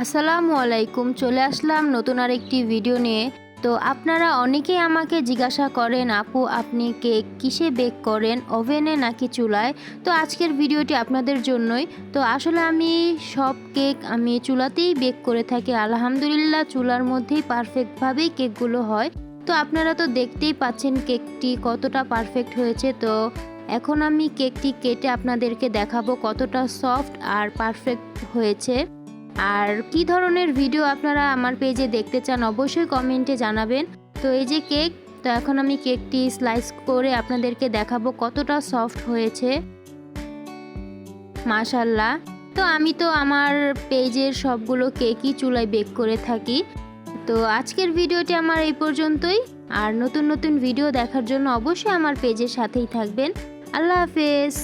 আসসালামু আলাইকুম। চলে আসলাম নতুন আরেকটি ভিডিও নিয়ে। তো আপনারা অনেকেই আমাকে জিজ্ঞাসা করেন, আপু আপনি কেক কিসে বেক করেন, ওভেনে নাকি চুলায়? তো আজকের ভিডিওটি আপনাদের জন্যই। তো আসলে আমি সব কেক চুলাতেই বেক করে থাকি। আলহামদুলিল্লাহ চুলার মধ্যেই পারফেক্টভাবেই কেকগুলো হয়। তো আপনারা তো দেখতেই পাচ্ছেন কেকটি কতটা পারফেক্ট হয়েছে। তো এখন আমি কেকটি কেটে আপনাদেরকে দেখাবো কতটা সফট আর পারফেক্ট হয়েছে। আর কি ধরনের ভিডিও আপনারা আমার পেজে দেখতে চান অবশ্যই কমেন্টে জানাবেন। তো এই যে কেক, তো এখন আমি কেকটি স্লাইস করে আপনাদেরকে দেখাবো কতটা সফট হয়েছে, মাশাল্লাহ। তো আমি তো আমার পেজের সবগুলো কেকই চুলায় বেক করে থাকি। তো আজকের ভিডিওটি আমার এই পর্যন্তই। আর নতুন নতুন ভিডিও দেখার জন্য অবশ্যই আমার পেজের সাথেই থাকবেন। আল্লাহ হাফেজ।